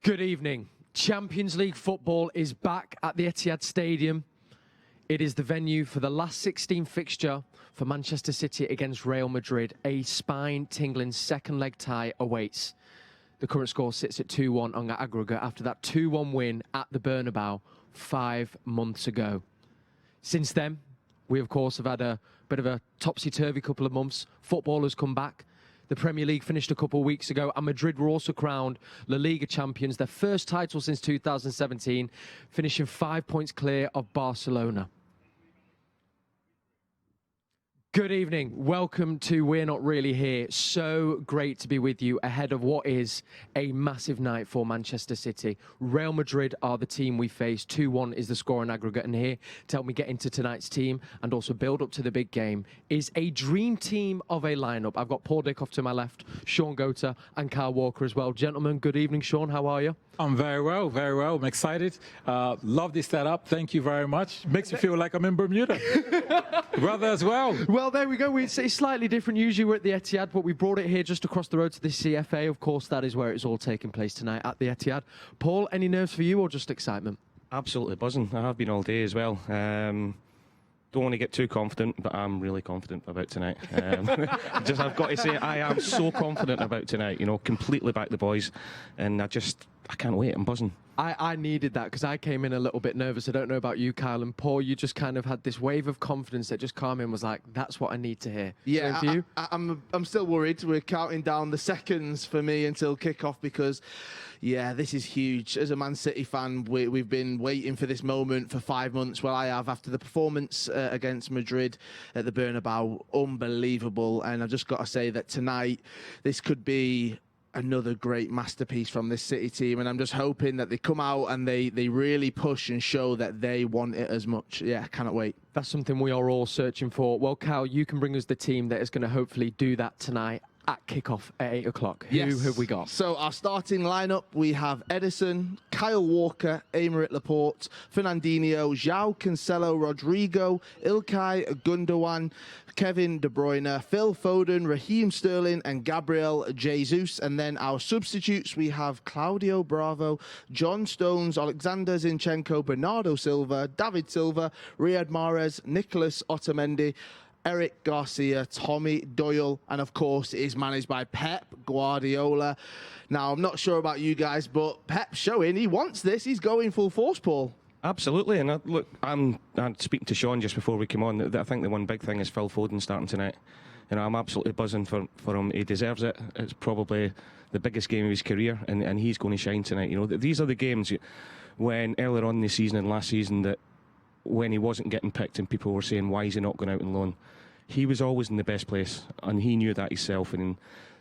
Good evening. Champions League football is back at the Etihad Stadium. It is the venue for the last 16 fixture for Manchester City against Real Madrid. A spine-tingling second leg tie awaits. The current score sits at 2-1 on aggregate after that 2-1 win at the Bernabeu 5 months ago. Since then, we of course have had a bit of a topsy-turvy couple of months. Football has come back. The Premier League finished a couple of weeks ago, and Madrid were also crowned La Liga champions, their first title since 2017, finishing 5 points clear of Barcelona. Good evening. Welcome to We're Not Really Here. So great to be with you ahead of what is a massive night for Manchester City. Real Madrid are the team we face. 2-1 is the score in aggregate. And here to help me get into tonight's team and also build up to the big game is a dream team of a lineup. I've got Paul Dickov to my left, Sean Gota and Kyle Walker as well. Gentlemen, good evening. Sean, how are you? I'm very well, very well. I'm excited. Love this setup. Thank you very much. Makes me feel like I'm in Bermuda. Brother as well. Well, there we go. It's slightly different. Usually we're at the Etihad, but we brought it here just across the road to the CFA. Of course, that is where it's all taking place tonight at the Etihad. Paul, any nerves for you or just excitement? Absolutely buzzing. I have been all day as well. Don't want to get too confident, but I'm really confident about tonight. I've got to say, I am so confident about tonight. You know, completely back the boys, and I can't wait. I'm buzzing. I needed that because I came in a little bit nervous. I don't know about you, Kyle and Paul. You just kind of had this wave of confidence that just came in, was like, that's what I need to hear. Yeah, for you? I'm still worried. We're counting down the seconds for me until kickoff because, yeah, this is huge. As a Man City fan, we've been waiting for this moment for 5 months. Well, I have after the performance against Madrid at the Bernabeu. Unbelievable. And I've just got to say that tonight, this could be another great masterpiece from this City team, and I'm just hoping that they come out and they really push and show that they want it as much. Yeah, cannot wait. That's something we are all searching for. Well, Cal, you can bring us the team that is going to hopefully do that tonight at kickoff at 8 o'clock. Yes. Who have we got? So our starting lineup, we have Ederson, Kyle Walker, Aymeric Laporte, Fernandinho, João Cancelo, Rodrigo, Ilkay Gundogan, Kevin De Bruyne, Phil Foden, Raheem Sterling and Gabriel Jesus. And then our substitutes, we have Claudio Bravo, John Stones, Alexander Zinchenko, Bernardo Silva, David Silva, Riyad Mahrez, Nicolas Otamendi, Eric Garcia, Tommy Doyle, and of course it is managed by Pep Guardiola. Now, I'm not sure about you guys, but Pep's showing he wants this. He's going full force, Paul. Absolutely, and I'm speaking to Sean just before we came on. I think the one big thing is Phil Foden starting tonight. You know, I'm absolutely buzzing for him. He deserves it. It's probably the biggest game of his career, and he's going to shine tonight. You know, these are the games when earlier on in the season and last season that when he wasn't getting picked and people were saying, why is he not going out on loan? He was always in the best place, and he knew that himself. And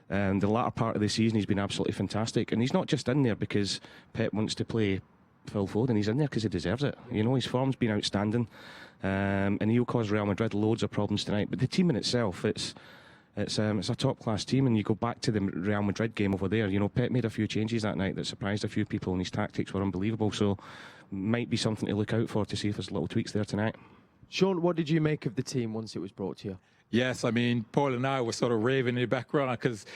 the latter part of the season, he's been absolutely fantastic. And he's not just in there because Pep wants to play Phil Foden. He's in there because he deserves it. You know, his form's been outstanding, and he'll cause Real Madrid loads of problems tonight. But the team in itself, it's a top-class team. And you go back to the Real Madrid game over there. You know, Pep made a few changes that night that surprised a few people, and his tactics were unbelievable. So, might be something to look out for to see if there's little tweaks there tonight. Sean, what did you make of the team once it was brought to you? Yes, I mean, Paul and I were sort of raving in the background because,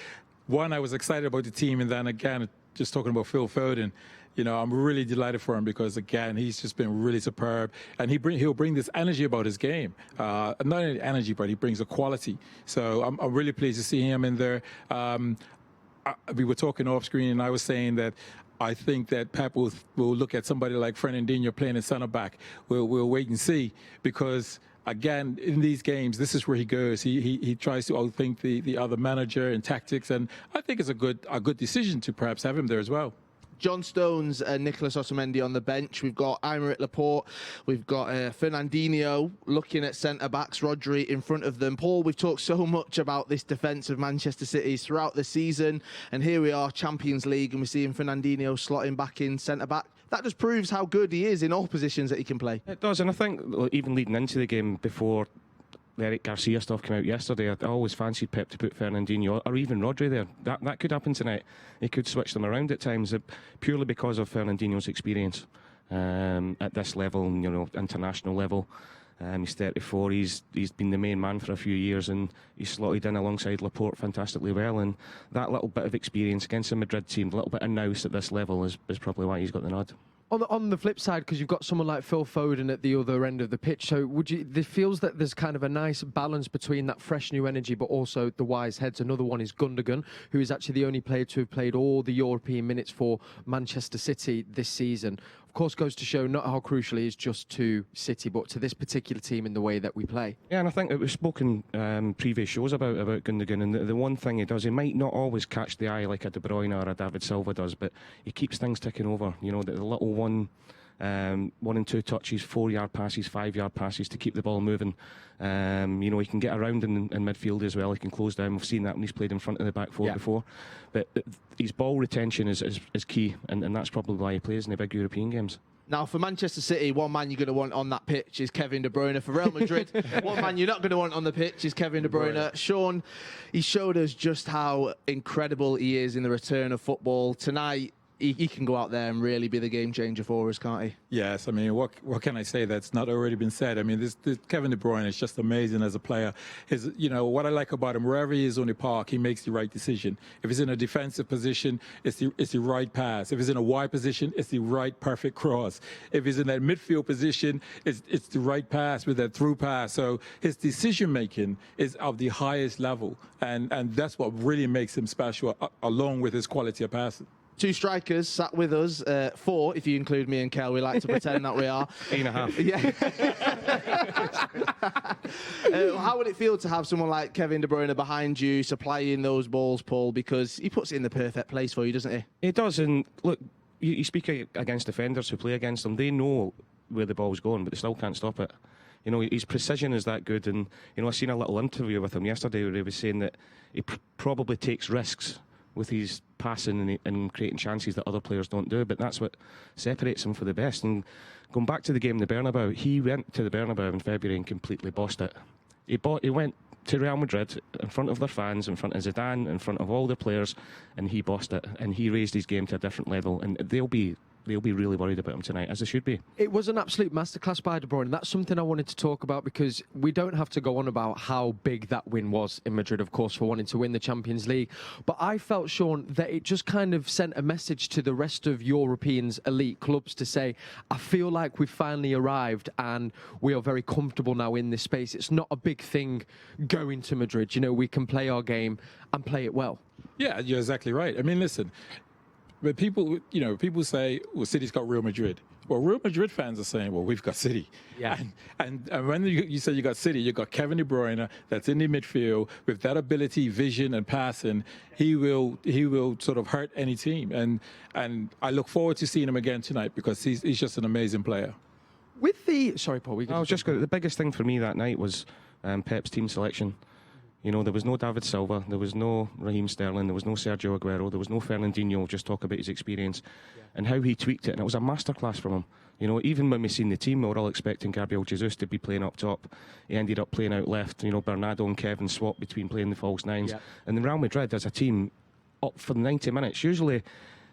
one, I was excited about the team, and then again, just talking about Phil Foden, you know, I'm really delighted for him because, again, he's just been really superb, and he'll bring this energy about his game. Not only energy, but he brings a quality. So I'm really pleased to see him in there. We were talking off screen, and I was saying that I think that Pep will look at somebody like Fernandinho playing at centre back. We'll wait and see because, again, in these games, this is where he goes. He tries to outthink the other manager in tactics, and I think it's a good decision to perhaps have him there as well. John Stones and Nicolas Otamendi on the bench. We've got Aymeric Laporte. We've got Fernandinho looking at centre-backs, Rodri in front of them. Paul, we've talked so much about this defence of Manchester City throughout the season, and here we are, Champions League, and we're seeing Fernandinho slotting back in centre-back. That just proves how good he is in all positions that he can play. It does, and I think even leading into the game before the Eric Garcia stuff came out yesterday, I always fancied Pep to put Fernandinho or even Rodri there. That could happen tonight. He could switch them around at times, purely because of Fernandinho's experience at this level, you know, international level. He's 34. He's been the main man for a few years, and he's slotted in alongside Laporte fantastically well. And that little bit of experience against a Madrid team, a little bit of nous at this level, is probably why he's got the nod. On the flip side, because you've got someone like Phil Foden at the other end of the pitch, so there feels that there's kind of a nice balance between that fresh new energy, but also the wise heads. Another one is Gundogan, who is actually the only player to have played all the European minutes for Manchester City this season. Of course, goes to show not how crucial he is just to City, but to this particular team in the way that we play. Yeah, and I think it was spoken previous shows about Gundogan, and the one thing he does, he might not always catch the eye like a De Bruyne or a David Silva does, but he keeps things ticking over. You know, the little one and two touches, 4-yard passes, 5-yard passes to keep the ball moving. You know, he can get around in midfield as well. He can close down. We've seen that when he's played in front of the back four before. But his ball retention is key, and that's probably why he plays in the big European games. Now, for Manchester City, one man you're going to want on that pitch is Kevin De Bruyne. For Real Madrid, one man you're not going to want on the pitch is Kevin De Bruyne. Sean, he showed us just how incredible he is in the return of football. Tonight, he can go out there and really be the game changer for us, can't he? Yes, I mean, what can I say that's not already been said? I mean, this Kevin De Bruyne is just amazing as a player. What I like about him, wherever he is on the park, he makes the right decision. If he's in a defensive position, it's the right pass. If he's in a wide position, it's the right perfect cross. If he's in that midfield position, it's the right pass with that through pass. So his decision making is of the highest level, and that's what really makes him special, along with his quality of passing. Two strikers sat with us, 4 if you include me and Kel. We like to pretend that we are. 3.5. Yeah. How would it feel to have someone like Kevin De Bruyne behind you, supplying those balls, Paul? Because he puts it in the perfect place for you, doesn't he? He does, and look, you speak against defenders who play against him. They know where the ball's going, but they still can't stop it. You know, his precision is that good, and you know, I seen a little interview with him yesterday where he was saying that he probably takes risks with his passing and creating chances that other players don't do, but that's what separates him for the best. And going back to the game in the Bernabeu, he went to the Bernabeu in February and completely bossed it. He went to Real Madrid in front of their fans, in front of Zidane, in front of all the players, and he bossed it, and he raised his game to a different level, and they'll be really worried about him tonight, as they should be. It was an absolute masterclass by De Bruyne, and that's something I wanted to talk about, because we don't have to go on about how big that win was in Madrid, of course, for wanting to win the Champions League. But I felt, Sean, that it just kind of sent a message to the rest of Europeans' elite clubs to say, I feel like we've finally arrived and we are very comfortable now in this space. It's not a big thing going to Madrid. You know, we can play our game and play it well. Yeah, you're exactly right. I mean, listen, but people say, well, City's got Real Madrid. Well, Real Madrid fans are saying, well, we've got City. Yeah. And when you say you got City, you got Kevin De Bruyne that's in the midfield with that ability, vision, and passing. He will sort of hurt any team. And I look forward to seeing him again tonight, because he's just an amazing player. Sorry, Paul. The biggest thing for me that night was Pep's team selection. You know, there was no David Silva, there was no Raheem Sterling, there was no Sergio Aguero, there was no Fernandinho. Just talk about his experience and how he tweaked it, and it was a masterclass from him. You know, even when we seen the team, we were all expecting Gabriel Jesus to be playing up top. He ended up playing out left. You know, Bernardo and Kevin swapped between playing the false nines. Yeah. And the Real Madrid, as a team, up for 90 minutes. Usually,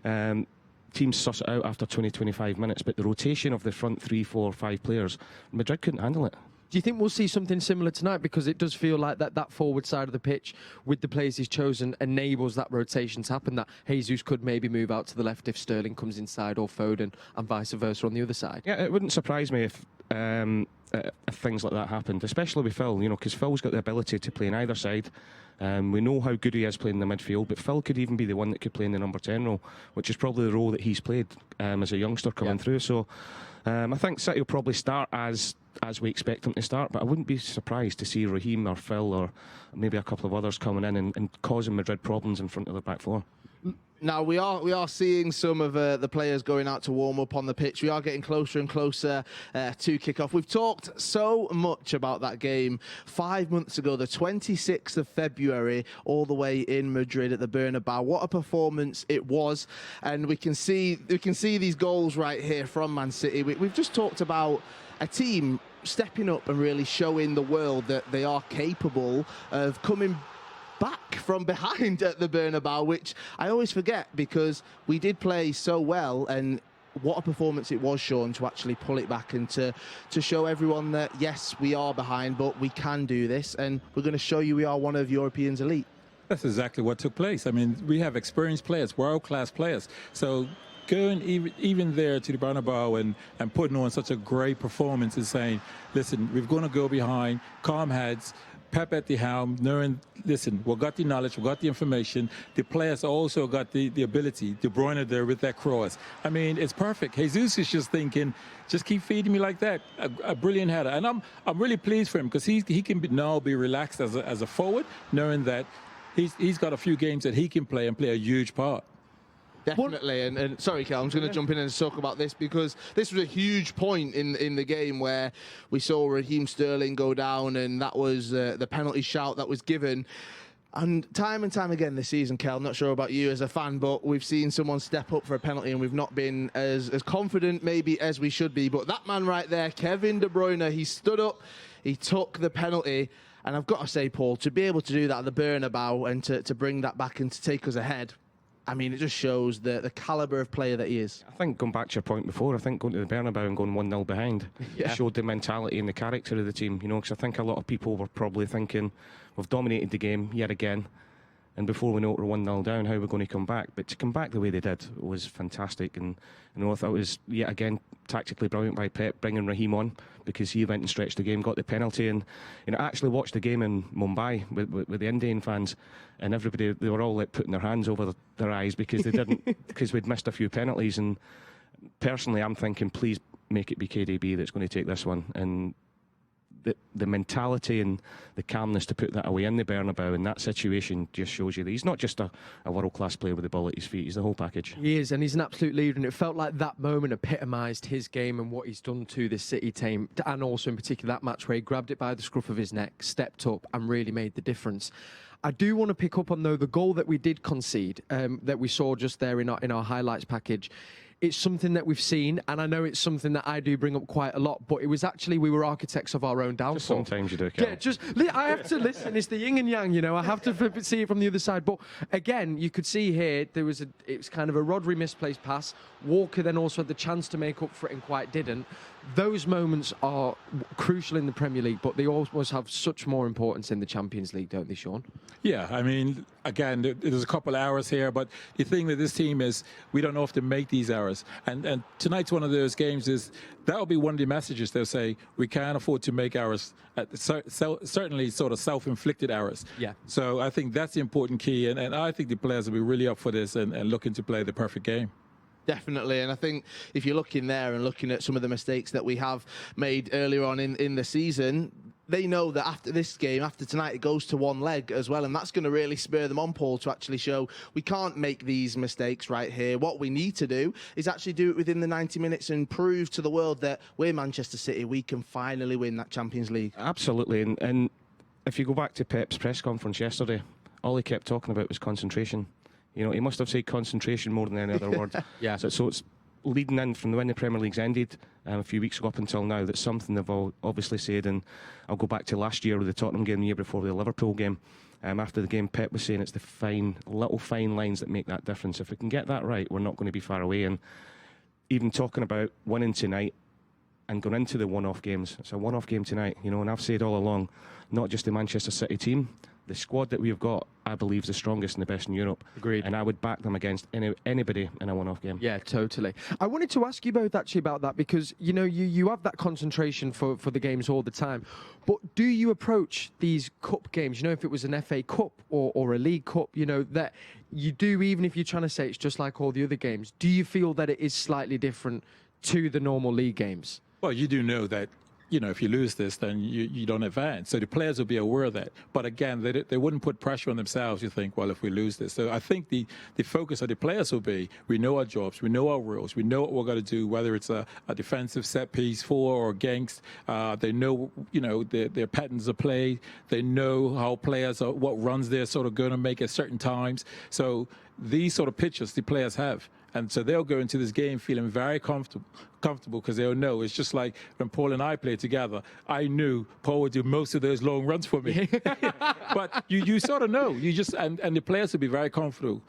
teams suss it out after 20, 25 minutes, but the rotation of the front 3, 4, 5 players, Madrid couldn't handle it. Do you think we'll see something similar tonight? Because it does feel like that forward side of the pitch, with the players he's chosen, enables that rotation to happen, that Jesus could maybe move out to the left if Sterling comes inside, or Foden, and vice versa on the other side. Yeah, it wouldn't surprise me if things like that happened, especially with Phil, you know, because Phil's got the ability to play on either side. We know how good he is playing in the midfield, but Phil could even be the one that could play in the number 10 role, which is probably the role that he's played as a youngster coming through. So I think City will probably start as we expect them to start, but I wouldn't be surprised to see Raheem or Phil or maybe a couple of others coming in and causing Madrid problems in front of their back four. Now, we are seeing some of the players going out to warm up on the pitch. We are getting closer and closer to kick-off. We've talked so much about that game 5 months ago, the 26th of February, all the way in Madrid at the Bernabeu. What a performance it was. And we can see these goals right here from Man City. We've just talked about a team stepping up and really showing the world that they are capable of coming back from behind at the Bernabeu, which I always forget, because we did play so well, and what a performance it was, Sean, to actually pull it back and to show everyone that, yes, we are behind, but we can do this, and we're going to show you we are one of Europeans' elite. That's exactly what took place. I mean, we have experienced players, world-class players. So going even there to the Bernabeu and putting on such a great performance and saying, listen, we're going to go behind, calm heads, Pep at the helm, knowing, listen, we've got the knowledge, we've got the information. The players also got the ability. De Bruyne there with that cross. I mean, it's perfect. Jesus is just thinking, just keep feeding me like that. A brilliant header. And I'm really pleased for him because he can now be relaxed as a forward, knowing that he's got a few games that he can play and play a huge part. Definitely, and sorry, Kel, I'm just going to jump in and talk about this because this was a huge point in the game where we saw Raheem Sterling go down, and that was the penalty shout that was given. And time again this season, Kel, I'm not sure about you as a fan, but we've seen someone step up for a penalty and we've not been as confident maybe as we should be. But that man right there, Kevin De Bruyne, he stood up, he took the penalty. And I've got to say, Paul, to be able to do that at the Bernabeu and to bring that back and to take us ahead, I mean, it just shows the calibre of player that he is. I think going back to your point before, I think going to the Bernabeu and going 1-0 behind showed the mentality and the character of the team, because I think a lot of people were probably thinking, we've dominated the game yet again, and before we know it, we're 1-0 down, how are we going to come back? But to come back the way they did was fantastic, and I thought it was, yet again, tactically brilliant by Pep, bringing Raheem on, because he went and stretched the game, got the penalty, and I actually watched the game in Mumbai with the Indian fans, and everybody, they were all like putting their hands over their eyes because they didn't, because we'd missed a few penalties. And personally, I'm thinking, please make it be KDB that's going to take this one. And the mentality and the calmness to put that away in the Bernabeu in that situation just shows you that he's not just a world-class player with the ball at his feet, he's the whole package. He is, and he's an absolute leader, and it felt like that moment epitomised his game and what he's done to this City team, and also in particular that match where he grabbed it by the scruff of his neck, stepped up and really made the difference. I do want to pick up on, though, the goal that we did concede, that we saw just there in our highlights package. It's something that we've seen, and I know it's something that I do bring up quite a lot, but it was actually, we were architects of our own downfall. Just sometimes you do, Kel. Yeah, I have to listen. It's the yin and yang, I have to see it from the other side. But again, you could see here, it was kind of a Rodri misplaced pass. Walker then also had the chance to make up for it and quite didn't. Those moments are crucial in the Premier League, but they always have such more importance in the Champions League, don't they, Sean? Yeah, I mean, again, there's a couple hours here, but the thing with this team is we don't often make these errors. And tonight's one of those games is that'll be one of the messages they'll say, we can't afford to make errors, certainly sort of self-inflicted errors. Yeah. So I think that's the important key, and I think the players will be really up for this and looking to play the perfect game. Definitely, and I think if you're looking there and looking at some of the mistakes that we have made earlier on in the season, they know that after this game, after tonight, it goes to one leg as well, and that's going to really spur them on, Paul, to actually show we can't make these mistakes right here. What we need to do is actually do it within the 90 minutes and prove to the world that we're Manchester City, we can finally win that Champions League. Absolutely, and if you go back to Pep's press conference yesterday, all he kept talking about was concentration. He must have said concentration more than any other word. Yeah. So it's leading in from when the Premier League's ended a few weeks ago up until now. That's something they've all obviously said. And I'll go back to last year with the Tottenham game, the year before the Liverpool game. After the game, Pep was saying it's the little fine lines that make that difference. If we can get that right, we're not going to be far away. And even talking about winning tonight and going into the one-off games, it's a one-off game tonight, and I've said all along, not just the Manchester City team, the squad that we've got, I believe, is the strongest and the best in Europe. Agreed. And I would back them against anybody in a one-off game. Yeah, totally. I wanted to ask you both actually about that because, you have that concentration for the games all the time. But do you approach these cup games, if it was an FA Cup or a League Cup, that you do, even if you're trying to say it's just like all the other games, do you feel that it is slightly different to the normal league games? Well, you do know that, if you lose this, then you don't advance. So the players will be aware of that. But again, they wouldn't put pressure on themselves. You think, well, if we lose this. So I think the focus of the players will be, we know our jobs, we know our rules, we know what we're going to do, whether it's a defensive set piece for or against. They know, their patterns of play. They know how players are, what runs they're sort of going to make at certain times. So these sort of pictures the players have. And so they'll go into this game feeling very comfortable because they'll know. It's just like when Paul and I played together, I knew Paul would do most of those long runs for me. But you sort of know. You just and the players will be very comfortable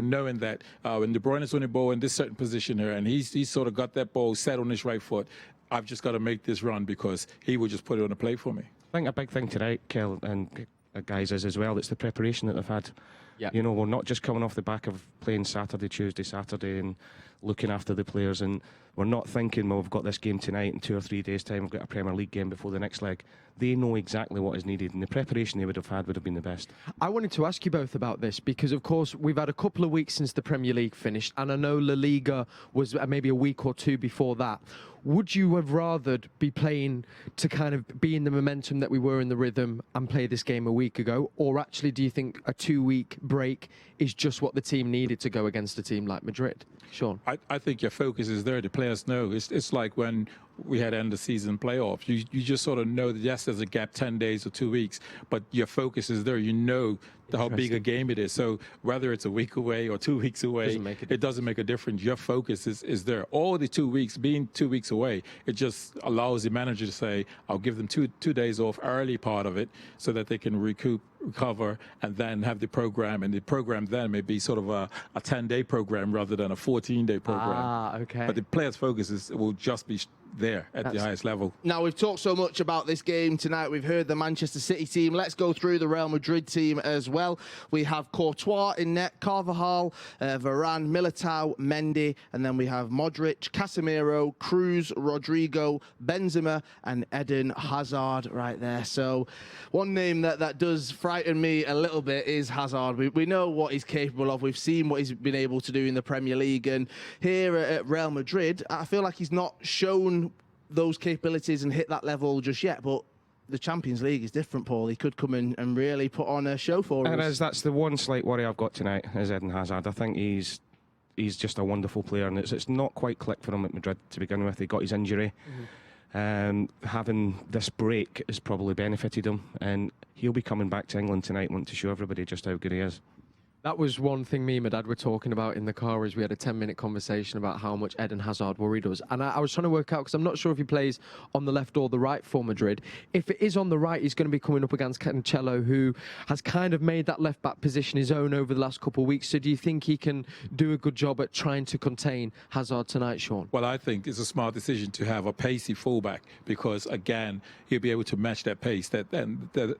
knowing that when De Bruyne is on the ball in this certain position here, and he's sort of got that ball set on his right foot, I've just got to make this run because he will just put it on the plate for me. I think a big thing tonight, Kel, and guys, is as well, it's the preparation that they've had. Yep. You know, we're not just coming off the back of playing Saturday, Tuesday, Saturday and looking after the players, and we're not thinking, well, we've got this game tonight in 2 or 3 days' time, we've got a Premier League game before the next leg. They know exactly what is needed, and the preparation they would have been the best. I wanted to ask you both about this because, of course, we've had a couple of weeks since the Premier League finished, and I know La Liga was maybe a week or two before that. Would you have rathered be playing to kind of be in the momentum that we were in the rhythm and play this game a week ago? Or actually, do you think a 2-week break is just what the team needed to go against a team like Madrid? Sean? I think your focus is there. The players know. It's like when we had end of season playoffs. You just sort of know that, yes, there's a gap 10 days or 2 weeks, but your focus is there. You know how big a game it is. So whether it's a week away or 2 weeks away, it doesn't make a difference. Your focus is there. All the 2 weeks, being 2 weeks away, it just allows the manager to say, I'll give them two days off early part of it so that they can recover and then have the program. And the program then may be sort of a 10-day program rather than a 14-day program. Ah, okay. But the players' focus will just be there at the highest level. Now, we've talked so much about this game tonight. We've heard the Manchester City team. Let's go through the Real Madrid team as well. We have Courtois in net, Carvajal, Varane, Militao, Mendy, and then we have Modric, Casemiro, Cruz, Rodrigo, Benzema, and Eden Hazard right there. So one name that does frighten me a little bit is Hazard. We know what he's capable of. We've seen what he's been able to do in the Premier League. And here at Real Madrid, I feel like he's not shown those capabilities and hit that level just yet, but the Champions League is different, Paul. He could come in and really put on a show for us. That's the one slight worry I've got tonight, is Eden Hazard. I think he's just a wonderful player, and it's not quite clicked for him at Madrid to begin with. He got his injury. Having this break has probably benefited him, and he'll be coming back to England tonight, wanting to show everybody just how good he is. That was one thing me and my dad were talking about in the car as we had a 10-minute conversation about how much Eden Hazard worried us. And I was trying to work out, because I'm not sure if he plays on the left or the right for Madrid. If it is on the right, he's going to be coming up against Cancelo, who has kind of made that left-back position his own over the last couple of weeks. So do you think he can do a good job at trying to contain Hazard tonight, Sean? Well, I think it's a smart decision to have a pacey fullback because, again, he'll be able to match that pace. That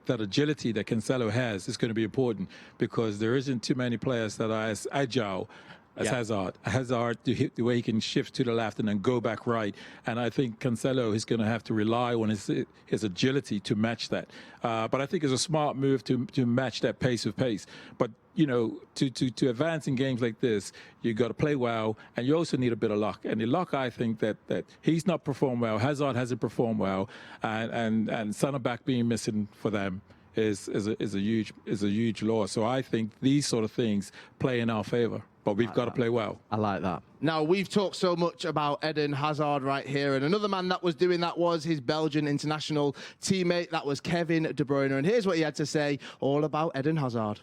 agility that Cancelo has is going to be important because there isn't too many players that are as agile as Hazard. Hazard, the way he can shift to the left and then go back right. And I think Cancelo is going to have to rely on his agility to match that. But I think it's a smart move to match that pace with pace. But, you know, to advance in games like this, you got to play well, and you also need a bit of luck. And the luck, I think, that he's not performed well. Hazard hasn't performed well. And centre back being missing for them is a huge loss. So I think these sort of things play in our favour, but we've got to play well. I like that. Now, we've talked so much about Eden Hazard right here, and another man that was doing that was his Belgian international teammate. That was Kevin De Bruyne, and here's what he had to say all about Eden Hazard.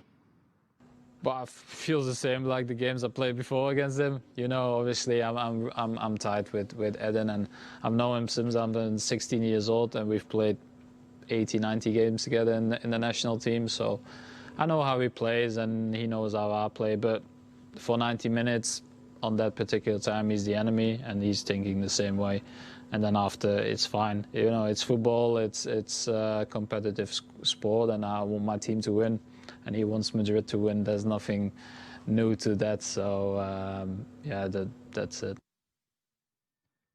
But I feel the same like the games I played before against him. You know, obviously I'm tight with Eden, and I've known him since I'm 16 years old, and we've played 80, 90 games together in the national team. So I know how he plays and he knows how I play. But for 90 minutes on that particular time, he's the enemy and he's thinking the same way. And then after, it's fine. You know, it's football. It's a competitive sport, and I want my team to win. And he wants Madrid to win. There's nothing new to that. So yeah, that's it.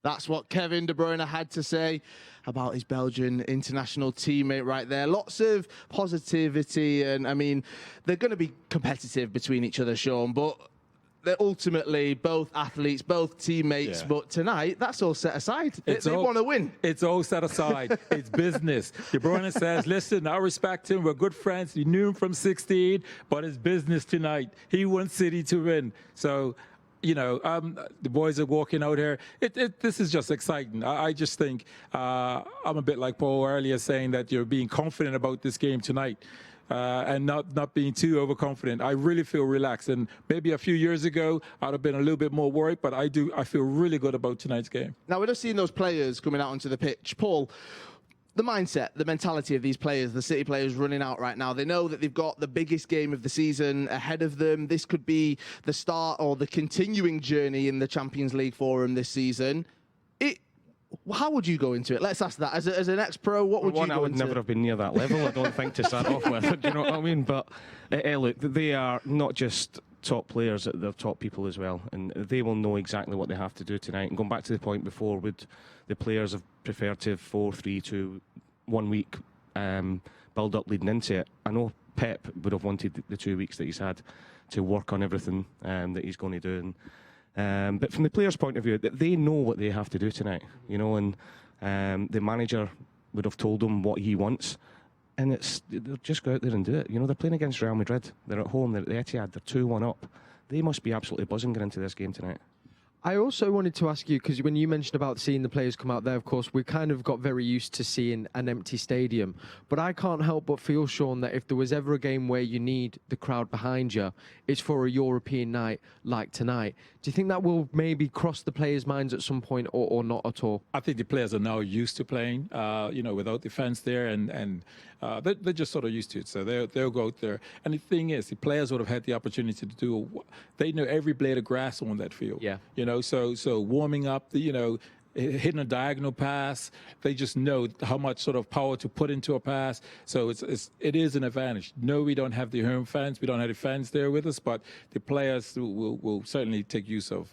That's what Kevin De Bruyne had to say about his Belgian international teammate right there. Lots of positivity, and I mean, they're going to be competitive between each other, Sean, but they're ultimately both athletes, both teammates. Yeah. But tonight, that's all set aside. They want to win. It's all set aside. It's business. De Bruyne says, listen, I respect him. We're good friends. You knew him from 16, but it's business tonight. He wants City to win. So, you know, the boys are walking out here. This is just exciting. I just think I'm a bit like Paul earlier saying that you're being confident about this game tonight. and not being too overconfident. I really feel relaxed. And maybe a few years ago, I'd have been a little bit more worried, but I feel really good about tonight's game. Now, we're just seeing those players coming out onto the pitch. Paul, the mindset, the mentality of these players, the City players running out right now, they know that they've got the biggest game of the season ahead of them. This could be the start or the continuing journey in the Champions League for them this season. How would you go into it? Let's ask that. As an ex-pro, what would you go into? I would never have been near that level, I don't think, to start off with. Do you know what I mean? But look, they are not just top players, they're top people as well. And they will know exactly what they have to do tonight. And going back to the point before, would the players have preferred to 4-3-2 1 week build up leading into it? I know Pep would have wanted the 2 weeks that he's had to work on everything that he's going to do. But from the players' point of view, they know what they have to do tonight, you know, and the manager would have told them what he wants, and they'll just go out there and do it. You know, they're playing against Real Madrid. They're at home. They're at the Etihad. They're 2-1 up. They must be absolutely buzzing going into this game tonight. I also wanted to ask you, because when you mentioned about seeing the players come out there, of course, we kind of got very used to seeing an empty stadium. But I can't help but feel, Sean, that if there was ever a game where you need the crowd behind you, it's for a European night like tonight. Do you think that will maybe cross the players' minds at some point or not at all? I think the players are now used to playing, without the fans there, and they're just sort of used to it. So they'll go out there. And the thing is, the players would have had the opportunity to do. They know every blade of grass on that field. Yeah. You know, so warming up, hitting a diagonal pass, they just know how much sort of power to put into a pass. So it is an advantage. No, we don't have the home fans. We don't have the fans there with us, but the players will certainly take use of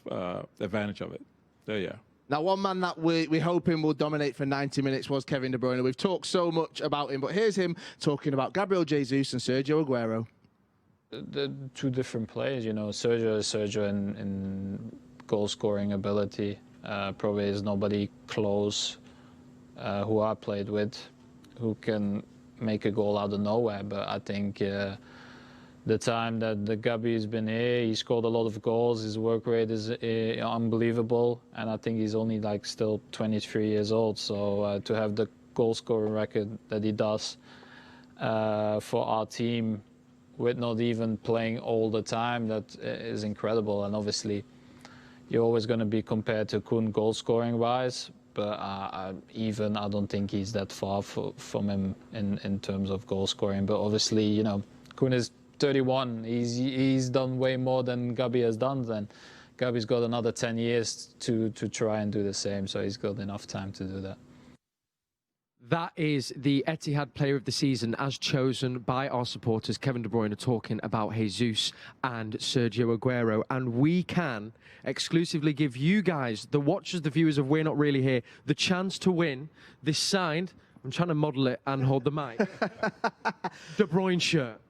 advantage of it. So, yeah. Now, one man that we're hoping will dominate for 90 minutes was Kevin De Bruyne. We've talked so much about him, but here's him talking about Gabriel Jesus and Sergio Aguero. The two different players, you know. Sergio in goal-scoring ability. Probably is nobody close who I played with who can make a goal out of nowhere. But I think the time that the Gabi has been here, he scored a lot of goals. His work rate is unbelievable, and I think he's only still 23 years old. So to have the goal-scoring record that he does for our team, with not even playing all the time, that is incredible. And obviously, you're always going to be compared to Kun goal-scoring wise, but I don't think he's that far from him in terms of goal-scoring. But obviously, you know, Kun is 31. He's done way more than Gabi has done. And Gabi's got another 10 years to try and do the same, so he's got enough time to do that. That is the Etihad Player of the Season as chosen by our supporters. Kevin De Bruyne talking about Jesus and Sergio Aguero. And we can exclusively give you guys, the watchers, the viewers of We're Not Really Here, the chance to win this signed, I'm trying to model it and hold the mic, De Bruyne shirt.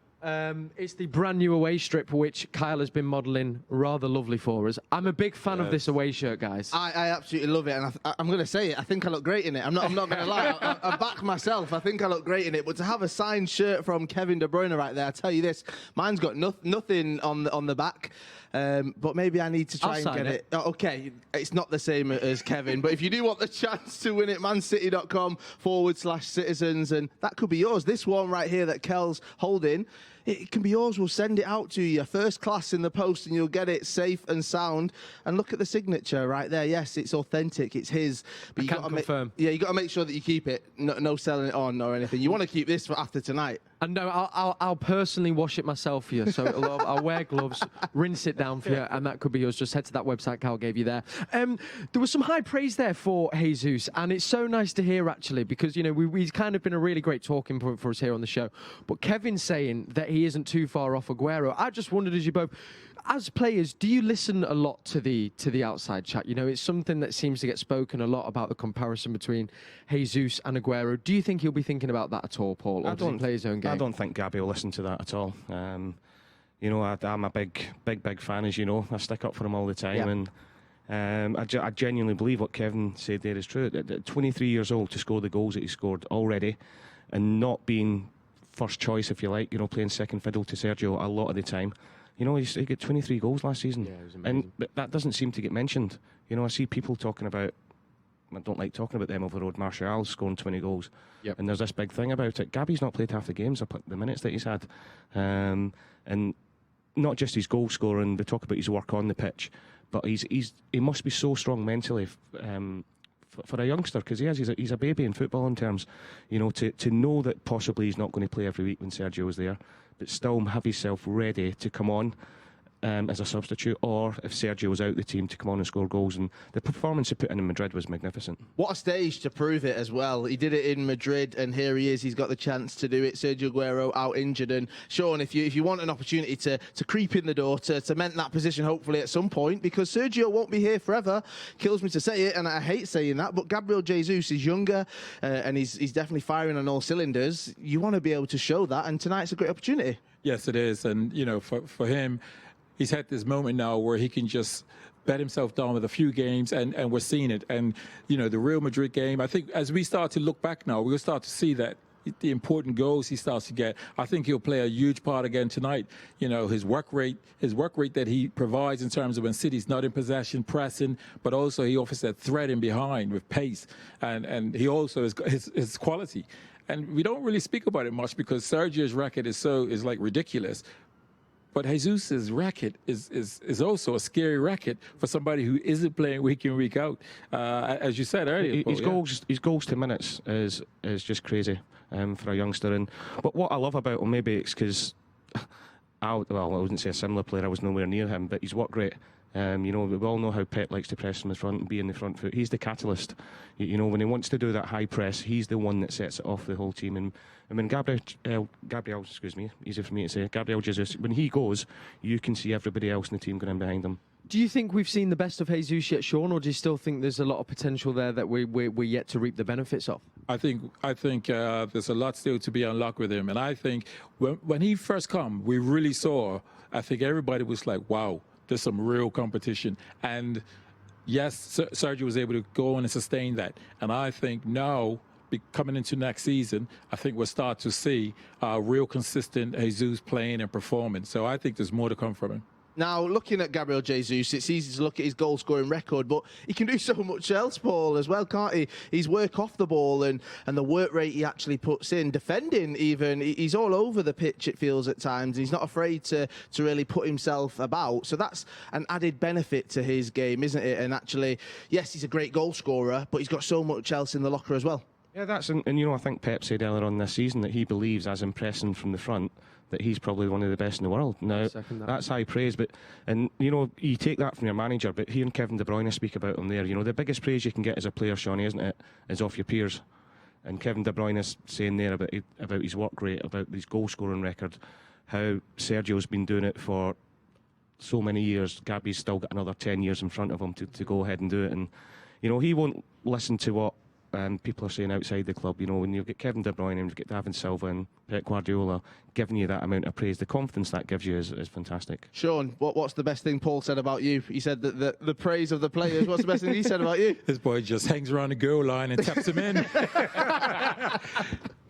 It's the brand new away strip, which Kyle has been modelling rather lovely for us. I'm a big fan of this away shirt, guys. I absolutely love it, and I'm going to say it. I think I look great in it. I'm not going to lie. I back myself. I think I look great in it. But to have a signed shirt from Kevin De Bruyne right there, I tell you this, mine's got nothing on the back. But maybe I need to try and get it. Oh, okay, it's not the same as Kevin, but if you do want the chance to win it, mancity.com/citizens, and that could be yours. This one right here that Kel's holding, it can be yours. We'll send it out to you first class in the post, and you'll get it safe and sound. And look at the signature right there. Yes, it's authentic. It's his. But I can't confirm. You got to make sure that you keep it. No selling it on or anything. You want to keep this for after tonight. And no, I'll personally wash it myself for you. So I'll wear gloves, rinse it down for you, and that could be yours. Just head to that website Cal gave you there. There was some high praise there for Jesus, and it's so nice to hear, actually, because, you know, he's kind of been a really great talking point for us here on the show. But Kevin's saying that he isn't too far off Aguero. I just wondered, as you both, as players, do you listen a lot to the outside chat? You know, it's something that seems to get spoken a lot about, the comparison between Jesus and Aguero. Do you think he'll be thinking about that at all, Paul? Or does he play his own game? I don't think Gabi will listen to that at all. You know, I'm a big fan, as you know. I stick up for him all the time, and I genuinely believe what Kevin said there is true. At 23 years old, to score the goals that he scored already, and not being first choice, if you like, you know, playing second fiddle to Sergio a lot of the time. You know, he got 23 goals last season, yeah, it was amazing. And that doesn't seem to get mentioned. You know, I see people talking about I don't like talking about them over the road. Martial scoring 20 goals. Yep. And there's this big thing about it. Gabby's not played half the games, the minutes that he's had. And not just his goal scoring, we talk about his work on the pitch, but he must be so strong mentally for a youngster, because he's a baby in footballing terms. You know, to know that possibly he's not going to play every week when Sergio's there, but still have himself ready to come on as a substitute, or if Sergio was out the team, to come on and score goals. And the performance he put in Madrid was magnificent. What a stage to prove it as well. He did it in Madrid, and here he is. He's got the chance to do it. Sergio Aguero out injured. And Sean, if you want an opportunity to creep in the door, to cement that position hopefully at some point, because Sergio won't be here forever. Kills me to say it, and I hate saying that, but Gabriel Jesus is younger, and he's definitely firing on all cylinders. You want to be able to show that, and tonight's a great opportunity. Yes, it is. And, you know, for him, he's had this moment now where he can just bet himself down with a few games, and we're seeing it. And, you know, the Real Madrid game, I think as we start to look back now, we'll start to see that the important goals he starts to get. I think he'll play a huge part again tonight. You know, his work rate that he provides in terms of when City's not in possession, pressing, but also he offers that threat in behind with pace. And he also has got his quality. And we don't really speak about it much because Sergio's record is like ridiculous. But Jesus' record is also a scary record for somebody who isn't playing week in, week out. As you said earlier, his goals to minutes is just crazy for a youngster. But what I love about him, maybe it's because I wouldn't say a similar player. I was nowhere near him, but he's worked great. You know, we all know how Pep likes to press from the front and be in the front foot. He's the catalyst. You know, when he wants to do that high press, he's the one that sets it off the whole team. And when Gabriel, excuse me, easy for me to say, Gabriel Jesus, when he goes, you can see everybody else in the team going in behind him. Do you think we've seen the best of Jesus yet, Sean, or do you still think there's a lot of potential there that we're yet to reap the benefits of? I think there's a lot still to be unlocked with him. And I think when he first come, we really saw, I think everybody was like, wow, there's some real competition. And yes, Sergio was able to go on and sustain that. And I think now, coming into next season, I think we'll start to see real consistent Jesus playing and performing. So I think there's more to come from him. Now, looking at Gabriel Jesus, it's easy to look at his goal-scoring record, but he can do so much else, Paul, as well, can't he? His work off the ball and the work rate he actually puts in, defending even, he's all over the pitch, it feels at times. He's not afraid to really put himself about. So that's an added benefit to his game, isn't it? And actually, yes, he's a great goal scorer, but he's got so much else in the locker as well. Yeah, and you know, I think Pep said earlier on this season that he believes, as impressing from the front, that he's probably one of the best in the world. Now, that's high praise, and you know, you take that from your manager, but hearing Kevin De Bruyne speak about him there, you know, the biggest praise you can get as a player, Shawnee, isn't it, is off your peers. And Kevin De Bruyne is saying there about his work rate, about his goal-scoring record, how Sergio's been doing it for so many years. Gabby's still got another 10 years in front of him to go ahead and do it. And, you know, he won't listen to what people are saying outside the club. You know, when you get Kevin De Bruyne and you get David Silva and Pep Guardiola giving you that amount of praise, the confidence that gives you is fantastic. Sean, what's the best thing Paul said about you? He said that the praise of the players. What's the best thing he said about you? This boy just hangs around the goal line and taps him in.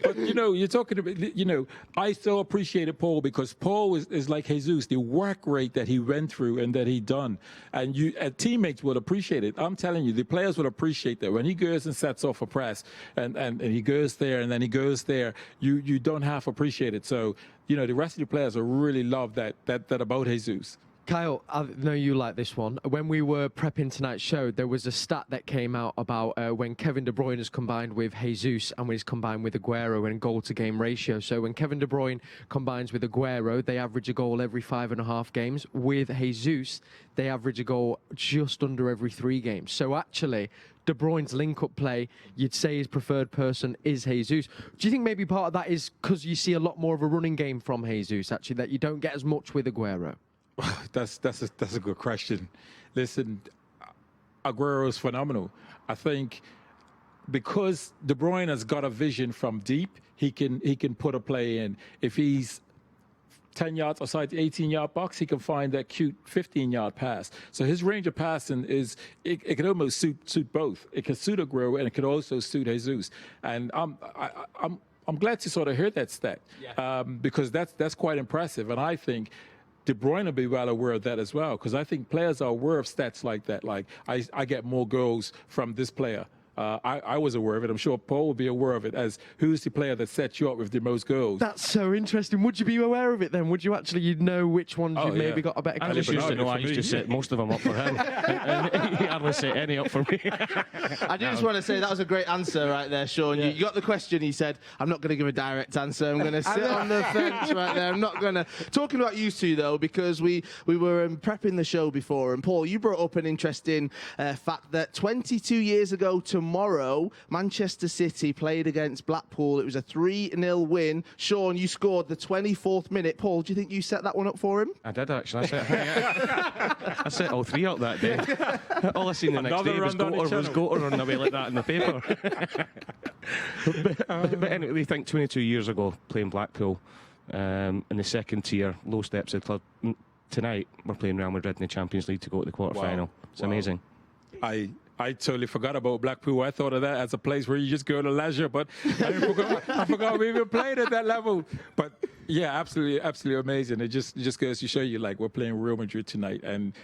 But, you know, you're talking about, you know, I so appreciated Paul because Paul is like Jesus, the work rate that he went through and that he done. And teammates would appreciate it. I'm telling you, the players would appreciate that. When he goes and sets off a press and he goes there and then he goes there, you don't half appreciate it. So, you know, the rest of the players will really love that about Jesus. Kyle, I know you like this one. When we were prepping tonight's show, there was a stat that came out about when Kevin De Bruyne is combined with Jesus and when he's combined with Aguero in goal-to-game ratio. So when Kevin De Bruyne combines with Aguero, they average a goal every 5.5 games. With Jesus, they average a goal just under every 3 games. So actually, De Bruyne's link-up play, you'd say his preferred person is Jesus. Do you think maybe part of that is because you see a lot more of a running game from Jesus, actually, that you don't get as much with Aguero? That's a good question. Listen, Aguero is phenomenal. I think because De Bruyne has got a vision from deep, he can put a play in. If he's 10 yards outside the 18-yard box, he can find that cute 15-yard pass. So his range of passing it can almost suit both. It can suit Aguero and it could also suit Jesus. And I'm glad to sort of hear that stat because that's quite impressive. And I think De Bruyne will be well aware of that as well, because I think players are aware of stats like that. Like, I get more goals from this player. I was aware of it. I'm sure Paul will be aware of it as who's the player that sets you up with the most goals. That's so interesting. Would you be aware of it then? Would you actually you'd know which ones you maybe got a better I just caliber? used to know I used to set most of them up for him. and he hardly set any up for me. I do just want to say that was a great answer right there, Sean. You got the question. He said, "I'm not going to give a direct answer. I'm going to sit on the fence right there. I'm not going to." Talking about you two though, because we were prepping the show before, and Paul, you brought up an interesting fact that 22 years ago tomorrow, Manchester City played against Blackpool. It was a 3-0 win. Sean, you scored the 24th minute. Paul, do you think you set that one up for him? I did actually. I set all three up that day. All I seen the next day was Goater running away like that in the paper. but anyway, we think 22 years ago playing Blackpool in the second tier, low steps of the club. Tonight we're playing Real Madrid in the Champions League to go to the quarter-final. It's amazing. I totally forgot about Blackpool. I thought of that as a place where you just go to leisure, but I forgot we even played at that level. But yeah, absolutely amazing. It just goes to show you, like, we're playing Real Madrid tonight, and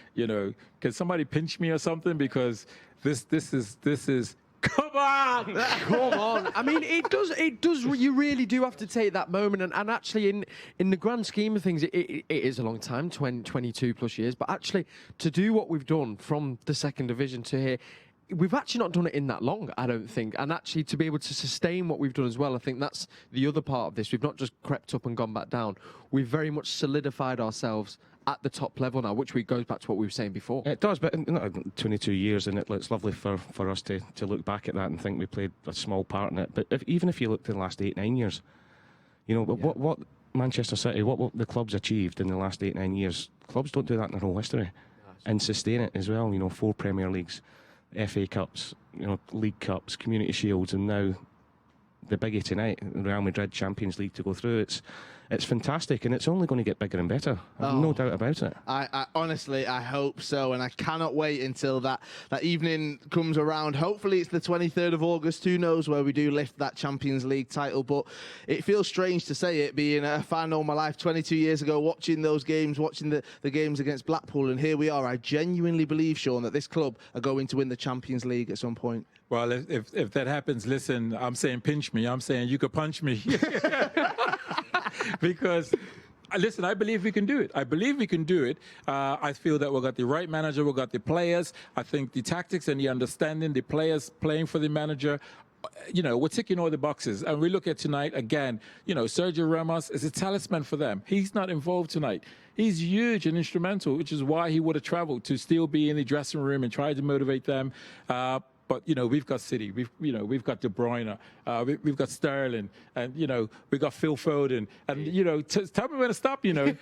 can somebody pinch me or something, because this is. Come on! Come on. I mean, it does. You really do have to take that moment. And actually, in the grand scheme of things, it is a long time, 22 plus years. But actually, to do what we've done from the second division to here, we've actually not done it in that long, I don't think. And actually, to be able to sustain what we've done as well, I think that's the other part of this. We've not just crept up and gone back down. We've very much solidified ourselves at the top level now, which goes back to what we were saying before. It does, but 22 years, and it's lovely for us to look back at that and think we played a small part in it. But even if you look at the last 8-9 years, what Manchester City, what the club's achieved in the last 8-9 years, clubs don't do that in their whole history, and sustain it as well. 4 Premier Leagues, FA Cups, League Cups, Community Shields, and now the biggie tonight, Real Madrid Champions League to go through. It's fantastic, and it's only going to get bigger and better. I've no doubt about it. I honestly, I hope so, and I cannot wait until that evening comes around. Hopefully it's the 23rd of August. Who knows where we do lift that Champions League title, but it feels strange to say it, being a fan all my life, 22 years ago, watching those games, watching the games against Blackpool, and here we are. I genuinely believe, Sean, that this club are going to win the Champions League at some point. Well, if that happens, listen, I'm saying pinch me. I'm saying you could punch me. Because, listen, I believe we can do it. I believe we can do it. I feel that we've got the right manager, we've got the players. I think the tactics and the understanding, the players playing for the manager, we're ticking all the boxes. And we look at tonight, again, Sergio Ramos is a talisman for them. He's not involved tonight. He's huge and instrumental, which is why he would have traveled to still be in the dressing room and try to motivate them. But we've got City, we've got De Bruyne, we've got Sterling, and we've got Phil Foden, and tell me when to stop. David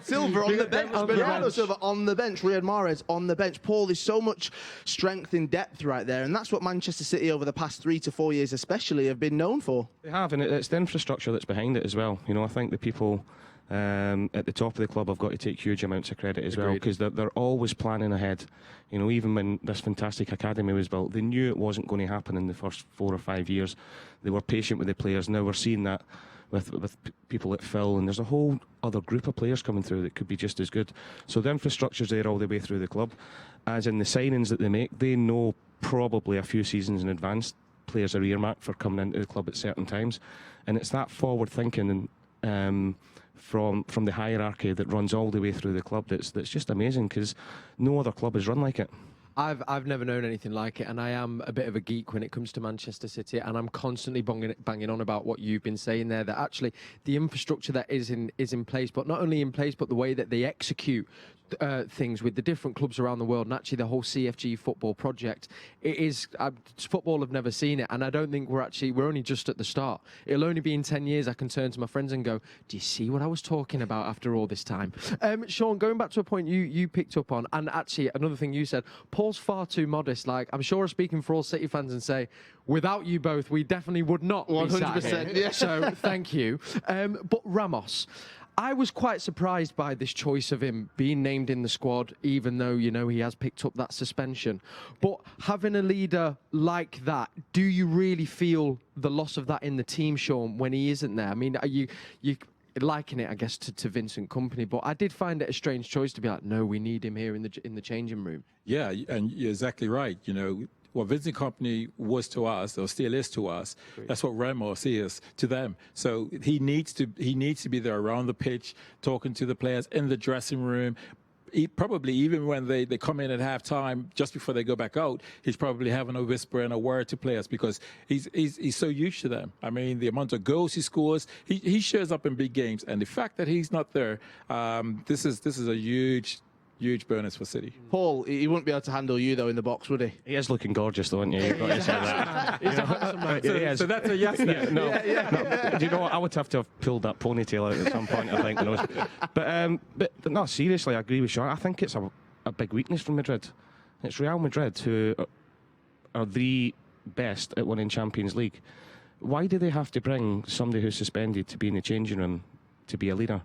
Silva on the bench, Bernardo Silva on the bench, Riyad Mahrez on the bench. Paul, there's so much strength in depth right there, and that's what Manchester City over the past 3 to 4 years, especially, have been known for. They have, and it's the infrastructure that's behind it as well. I think the people at the top of the club have got to take huge amounts of credit as well, because they're always planning ahead. Even when this fantastic academy was built, they knew it wasn't going to happen in the first 4 or 5 years. They were patient with the players. Now we're seeing that with people like Phil, and there's a whole other group of players coming through that could be just as good. So the infrastructure's there all the way through the club. As in the signings that they make, they know probably a few seasons in advance players are earmarked for coming into the club at certain times, and it's that forward thinking and from the hierarchy that runs all the way through the club that's just amazing, because no other club is run like it. I've never known anything like it, and I am a bit of a geek when it comes to Manchester City, and I'm constantly banging on about what you've been saying there, that actually the infrastructure that is in place, but not only in place, but the way that they execute things with the different clubs around the world, and actually the whole CFG football project, it is football have never seen it, and I don't think we're only just at the start. It'll only be in 10 years I can turn to my friends and go, do you see what I was talking about after all this time? Sean, going back to a point you picked up on, and actually another thing you said, Paul's far too modest. Like, I'm sure I'm speaking for all City fans and say, without you both, we definitely would not 100%, be sat here. yeah. So thank you. But Ramos, I was quite surprised by this choice of him being named in the squad, even though, he has picked up that suspension. But having a leader like that, do you really feel the loss of that in the team, Sean, when he isn't there? I mean, are you liken it, I guess, to Vincent Kompany, but I did find it a strange choice to be like, no, we need him here in the changing room. Yeah, and you're exactly right. what Vincent Company was to us, or still is to us, that's what Ramos is to them. So he needs to be there around the pitch, talking to the players in the dressing room. Probably even when they come in at halftime, just before they go back out, he's probably having a whisper and a word to players because he's so used to them. I mean, the amount of goals he scores, he shows up in big games, and the fact that he's not there, this is a huge bonus for City. Paul, he wouldn't be able to handle you though in the box, would he? He is looking gorgeous, though, isn't he? You've got to say that. He's a handsome man. He is. So that's a yes then. No, do you know what? I would have to have pulled that ponytail out at some point, I think. But no, seriously, I agree with Sean. I think it's a big weakness from Madrid. It's Real Madrid who are the best at winning Champions League. Why do they have to bring somebody who's suspended to be in the changing room to be a leader?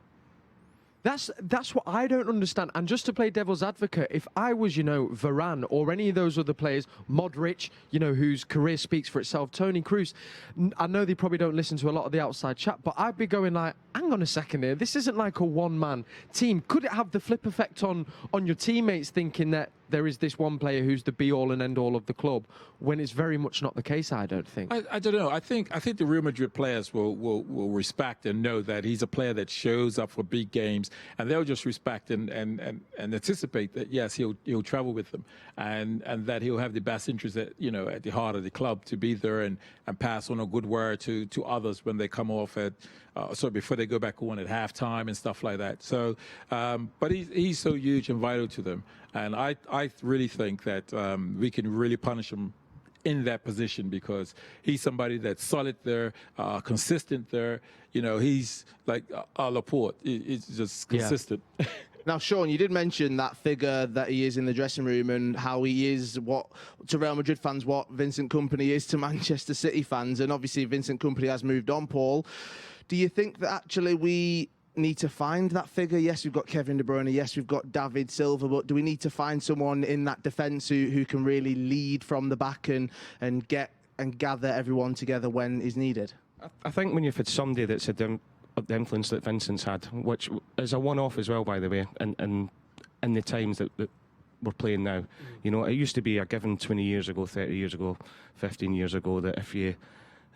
That's what I don't understand. And just to play devil's advocate, if I was, Varane or any of those other players, Modric, whose career speaks for itself, Toni Kroos, I know they probably don't listen to a lot of the outside chat, but I'd be going like, hang on a second here, this isn't like a one-man team. Could it have the flip effect on your teammates thinking that there is this one player who's the be-all and end-all of the club, when it's very much not the case, I don't think. I don't know. I think the Real Madrid players will respect and know that he's a player that shows up for big games, and they'll just respect and anticipate that, yes, he'll travel with them, and that he'll have the best interest at the heart of the club to be there and pass on a good word to others when they come off before they go back on at halftime and stuff like that. So, but he's so huge and vital to them. And I really think that we can really punish him in that position because he's somebody that's solid there, consistent there. He's like Laporte. He's just consistent. Yeah. Now, Sean, you did mention that figure that he is in the dressing room and how he is what to Real Madrid fans what Vincent Kompany is to Manchester City fans. And obviously Vincent Kompany has moved on, Paul. Do you think that actually we need to find that figure? Yes, we've got Kevin De Bruyne. Yes, we've got David Silva. But do we need to find someone in that defence who can really lead from the back and get and gather everyone together when is needed? I think when you've had somebody that's had the influence that Vincent's had, which is a one-off as well, by the way, and in the times that we're playing now. It used to be a given 20 years ago, 30 years ago, 15 years ago that if you...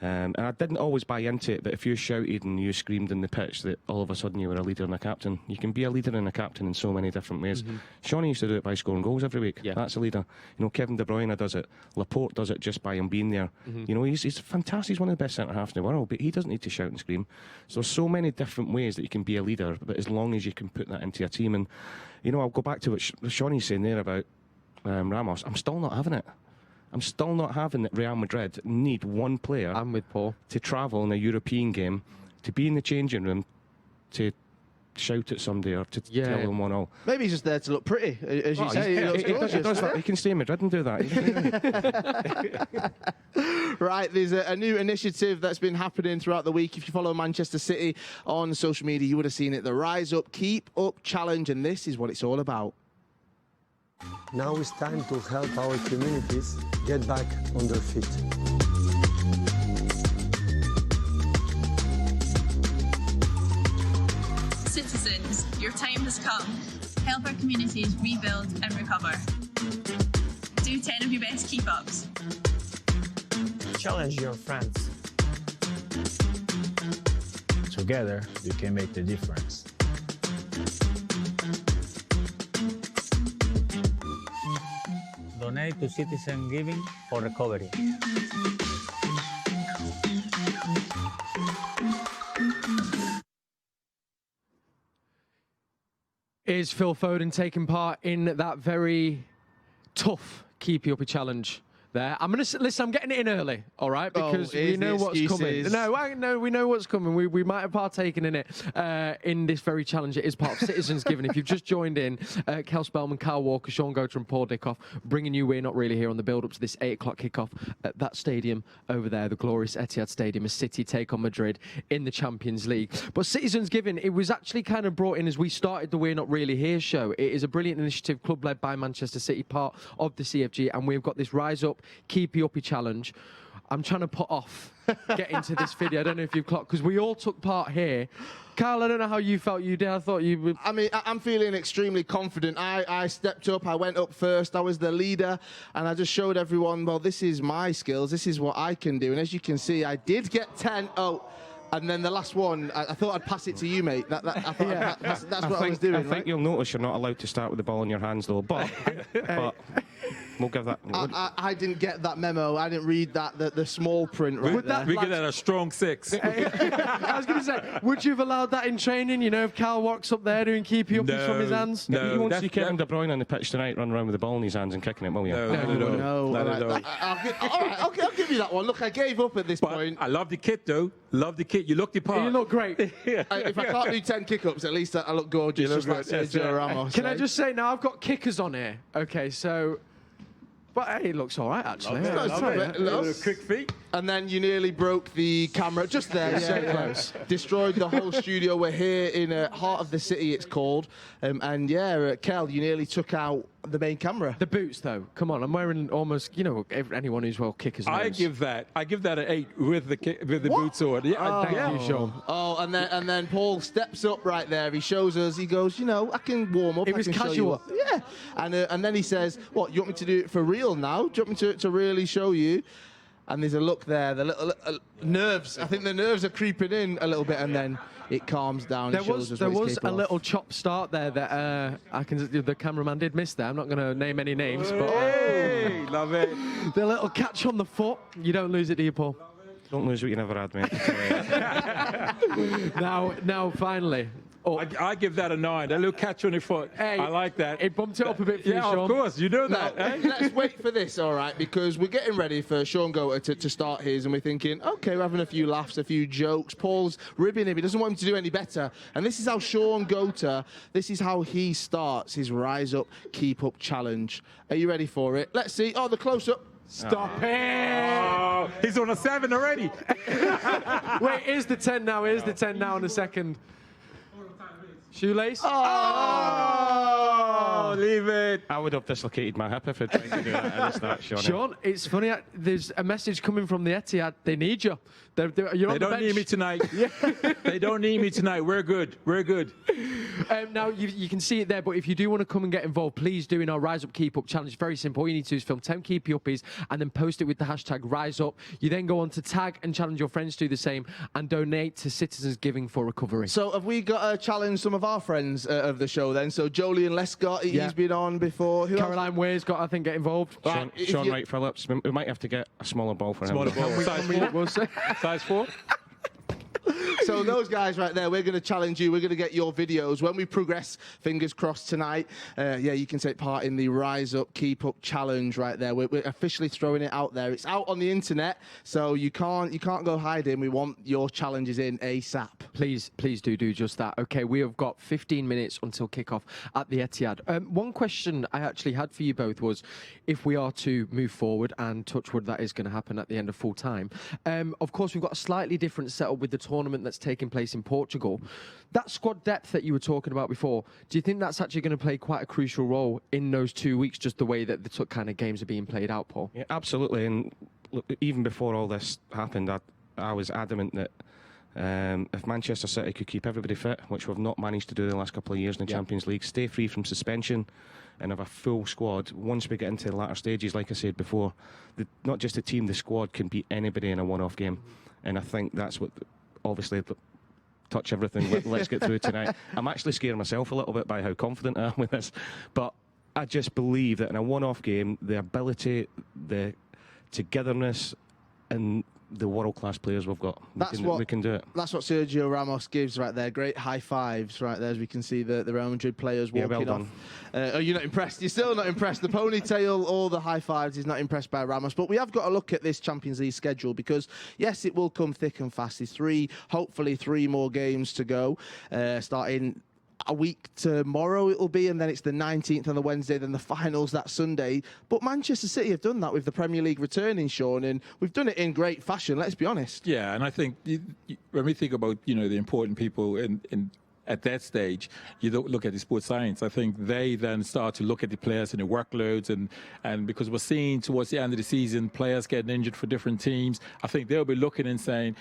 and I didn't always buy into it, but if you shouted and you screamed in the pitch that all of a sudden you were a leader and a captain, you can be a leader and a captain in so many different ways. Shawnee used to do it by scoring goals every week. Yeah. That's a leader. Kevin De Bruyne does it. Laporte does it just by him being there. He's fantastic. He's one of the best centre-halves in the world, but he doesn't need to shout and scream. So there's so many different ways that you can be a leader, but as long as you can put that into a team. And, I'll go back to what Shawnee's saying there about Ramos. I'm still not having it. I'm still not having that Real Madrid need one player. I'm with Paul. To travel in a European game, to be in the changing room, to shout at somebody or to tell them 1-0. Maybe he's just there to look pretty, as you say. He does that. He can stay in Madrid and do that. Right, there's a new initiative that's been happening throughout the week. If you follow Manchester City on social media, you would have seen it. The Rise Up, Keep Up Challenge, and this is what it's all about. Now it's time to help our communities get back on their feet. Citizens, your time has come. Help our communities rebuild and recover. Do 10 of your best keep-ups. Challenge your friends. Together, you can make the difference. Donate to Citizen Giving for recovery. Is Phil Foden taking part in that very tough Keep You Uppy challenge there? I'm going to listen. I'm getting it in early, all right, because we know what's coming. No, we know what's coming. We might have partaken in it in this very challenge. It is part of Citizens Giving. If you've just joined in, Kel Spellman, Kyle Walker, Sean Goater, and Paul Dickoff bringing you. We're not really here on the build up to this 8 o'clock kickoff at that stadium over there, the glorious Etihad Stadium, as City take on Madrid in the Champions League. But Citizens Giving, it was actually kind of brought in as we started the We're Not Really Here show. It is a brilliant initiative, club led by Manchester City, part of the CFG, and we've got this Rise Up, Keep You Uppy challenge. I'm trying to put off getting to this video. I don't know if you've clocked, because we all took part here. Kyle, I don't know how you felt you did. I thought you would. I mean, I'm feeling extremely confident. I stepped up, I went up first, I was the leader, and I just showed everyone, well, this is my skills, this is what I can do. And as you can see, I did get 10. Oh, and then the last one, I thought I'd pass it to you, mate. That's what I was doing. I think you'll notice you're not allowed to start with the ball in your hands, though. But we'll give that. I didn't get that memo. I didn't read the small print right there. We get that a strong 6. I was going to say, would you have allowed that in training? You know, if Cal walks up there doing keepy up from his hands? You won't see Kevin De Bruyne on the pitch tonight run around with the ball in his hands and kicking it, will you? No. Not at all. I'll give you that one. Look, I gave up at this point. I love the kit, though. Love the kit. You look the part. You look great. If I can't do 10 kick-ups, at least I look gorgeous, just like Sergio Ramos. Can I just say, now I've got kickers on here. Okay, so... But hey, it looks all right, actually. Quick feet. And then you nearly broke the camera. Just there, so close. Destroyed the whole studio. We're here in heart of the city, it's called. And yeah, Kel, you nearly took out the main camera. The boots, though. Come on, I'm wearing almost, you know, anyone who's well kickers. I give that an 8 with the boots on. Yeah, Thank you, Sean. Oh, and then Paul steps up right there. He shows us. He goes, you know, I can warm up. It was casual. Yeah. And then he says, what, you want me to do it for real now? Do you want me to really show you? And there's a look there, the little nerves. I think the nerves are creeping in a little bit, and then it calms down. There was a little chop start there that the cameraman did miss there. I'm not going to name any names, but hey, love it. The little catch on the foot. You don't lose it, do you, Paul? Don't lose what you never had, mate. Now, finally. Oh. I give that a 9. That little catch on your foot. Hey, I like that. It bumped it up a bit for you, Sean. Yeah, of course. You know that. Now, let's wait for this, all right, because we're getting ready for Sean Goater to start his, and we're thinking, OK, we're having a few laughs, a few jokes. Paul's ribbing him. He doesn't want him to do any better. And this is how Sean Goater, this is how he starts his Rise Up, Keep Up challenge. Are you ready for it? Let's see. Oh, the close-up. Stop it! Oh, he's on a 7 already. Wait, here's the 10 now. Here's the 10 now in a second. Shoelace? Oh, leave it. I would have dislocated my hip if I'd tried to do that at the start, Sean. Sean, it's funny. There's a message coming from the Etihad. They need you. You're on they don't need me tonight. They don't need me tonight. We're good. We're good. Now, you can see it there, but if you do want to come and get involved, please do in our Rise Up Keep Up challenge. It's very simple. All you need to do is film 10 keepy uppies and then post it with the hashtag Rise Up. You then go on to tag and challenge your friends to do the same and donate to Citizens Giving for Recovery. So have we got to challenge some of our friends of the show then? So Jolien Lescott, he's been on before. Who Caroline Ware's got, I think, get involved. Sean Wright Phillips. We might have to get a smaller ball for him. Smaller ball. Size 4. So those guys right there, we're going to challenge you. We're going to get your videos. When we progress, fingers crossed tonight, you can take part in the Rise Up, Keep Up challenge right there. We're officially throwing it out there. It's out on the internet, so you can't go hiding. We want your challenges in ASAP. Please do just that. Okay, we have got 15 minutes until kickoff at the Etihad. One question I actually had for you both was, if we are to move forward, and touch wood, that is going to happen at the end of full time. Of course, we've got a slightly different setup with the tournament that's taking place in Portugal. That squad depth that you were talking about before, do you think that's actually going to play quite a crucial role in those 2 weeks, just the way that the kind of games are being played out, Paul? Yeah, absolutely. And look, even before all this happened, I was adamant that if Manchester City could keep everybody fit, which we've not managed to do the last couple of years in the Champions League, stay free from suspension and have a full squad, once we get into the latter stages, like I said before, not just the team, the squad can beat anybody in a one-off game. And I think that's what, obviously, touch everything, let's get through tonight. I'm actually scaring myself a little bit by how confident I am with this. But I just believe that in a one-off game, the ability, the togetherness, and the world-class players we've got, we can do it. That's what Sergio Ramos gives right there. Great high fives right there, as we can see the Real Madrid players walking well done. off. Are you not impressed? You're still not impressed. The ponytail, all the high fives, he's not impressed by Ramos. But we have got to look at this Champions League schedule because, yes, it will come thick and fast. There's hopefully three more games to go, starting a week tomorrow it'll be, and then it's the 19th on the Wednesday, then the finals that Sunday. But Manchester City have done that with the Premier League returning, Sean, and we've done it in great fashion, let's be honest. Yeah, and I think when we think about, the important people in at that stage, you don't look at the sports science. I think they then start to look at the players and the workloads, and because we're seeing towards the end of the season players getting injured for different teams, I think they'll be looking and saying,